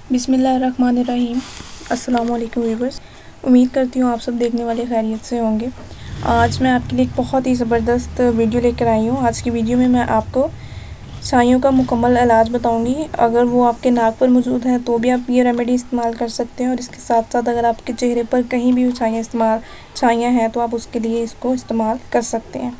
बिस्मिल्लाहिर्रहमानिर्रहीम। अस्सलाम वालेकुम व्यूअर्स। उम्मीद करती हूँ आप सब देखने वाले खैरियत से होंगे। आज मैं आपके लिए एक बहुत ही ज़बरदस्त वीडियो लेकर आई हूँ। आज की वीडियो में मैं आपको छाइयों का मुकम्मल इलाज बताऊँगी। अगर वो आपके नाक पर मौजूद है तो भी आप ये रेमेडी इस्तेमाल कर सकते हैं, और इसके साथ साथ अगर आपके चेहरे पर कहीं भी छाइयाँ हैं तो आप उसके लिए इसको इस्तेमाल कर सकते हैं।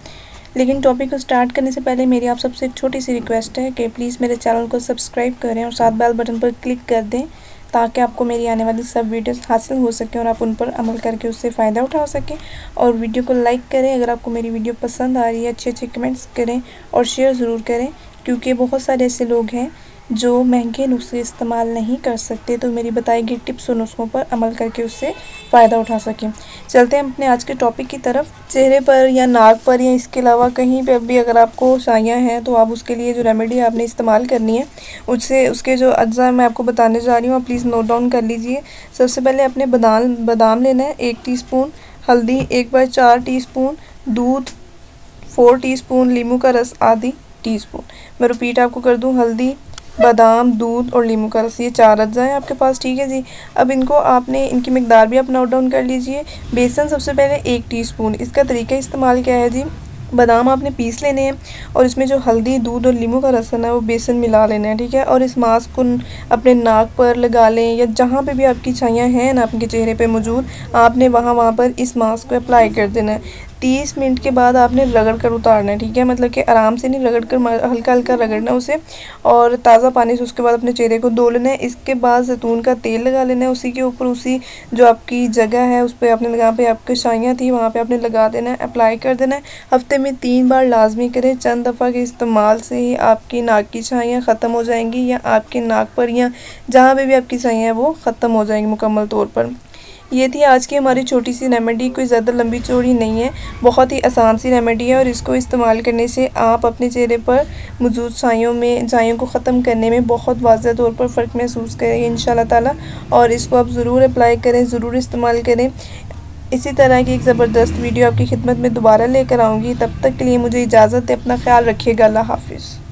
लेकिन टॉपिक को स्टार्ट करने से पहले मेरी आप सबसे एक छोटी सी रिक्वेस्ट है कि प्लीज़ मेरे चैनल को सब्सक्राइब करें और साथ बेल बटन पर क्लिक कर दें, ताकि आपको मेरी आने वाली सब वीडियोस हासिल हो सकें और आप उन पर अमल करके उससे फ़ायदा उठा सकें। और वीडियो को लाइक करें अगर आपको मेरी वीडियो पसंद आ रही है, अच्छे अच्छे कमेंट्स करें और शेयर ज़रूर करें, क्योंकि बहुत सारे ऐसे लोग हैं जो महंगे नुस्खे इस्तेमाल नहीं कर सकते, तो मेरी बताई गई टिप्स और नुस्खों पर अमल करके उससे फ़ायदा उठा सकें। चलते हैं अपने आज के टॉपिक की तरफ। चेहरे पर या नाक पर या इसके अलावा कहीं पर भी अगर आपको छाइयाँ हैं तो आप उसके लिए जो रेमेडी आपने इस्तेमाल करनी है उसके जो अज्जा मैं आपको बताने जा रही हूँ, आप प्लीज़ नोट डाउन कर लीजिए। सबसे पहले अपने बादाम लेना है 1 टीस्पून, हल्दी 1/4 टीस्पून, दूध 4 टीस्पून, नींबू का रस आधी टीस्पून। मैं रिपीट आपको कर दूँ, हल्दी, बादाम, दूध और नींबू का रस, ये 4 अज्जा हैं आपके पास, ठीक है जी। अब इनको आपने इनकी मिकदार भी आप नोट डाउन कर लीजिए। बेसन सबसे पहले 1 टीस्पून। इसका तरीका इस्तेमाल क्या है जी, बादाम आपने पीस लेने हैं और इसमें जो हल्दी, दूध और नींबू का रस है ना वो बेसन मिला लेना है, ठीक है। और इस मास्क को अपने नाक पर लगा लें या जहाँ पे भी आपकी छाइयाँ हैं ना आपके चेहरे पे मौजूद, आपने वहाँ पर इस मास्क को अप्लाई कर देना है। 30 मिनट के बाद आपने रगड़ कर उतारना है, ठीक है। मतलब कि आराम से नहीं, रगड़ कर हल्का हल्का रगड़ना है उसे, और ताज़ा पानी से उसके बाद अपने चेहरे को धो लेना है। इसके बाद जैतून का तेल लगा लेना है उसी के ऊपर, उसी जो आपकी जगह है उस पर आपने जहाँ पे आपकी छाइयाँ थी वहाँ पे आपने लगा देना है, अप्लाई कर देना है। हफ्ते में 3 बार लाजमी करें। चंद दफ़ा के इस्तेमाल से ही आपकी नाक की छाइयाँ ख़त्म हो जाएंगी, या आपके नाक पर या जहाँ पे भी आपकी छाइयाँ हैं वो ख़त्म हो जाएंगी मुकम्मल तौर पर। ये थी आज की हमारी छोटी सी रेमेडी, कोई ज़्यादा लंबी चौड़ी नहीं है, बहुत ही आसान सी रेमेडी है। और इसको इस्तेमाल करने से आप अपने चेहरे पर मौजूद छाइयों को ख़त्म करने में बहुत वाज़ह तौर पर फ़र्क महसूस करेंगे इंशाल्लाह ताला। और इसको आप ज़रूर अप्लाई करें, ज़रूर इस्तेमाल करें। इसी तरह की एक ज़बरदस्त वीडियो आपकी खिदमत में दोबारा लेकर आऊँगी। तब तक के लिए मुझे इजाज़त है, अपना ख्याल रखिएगा। अल्लाह हाफ़िज़।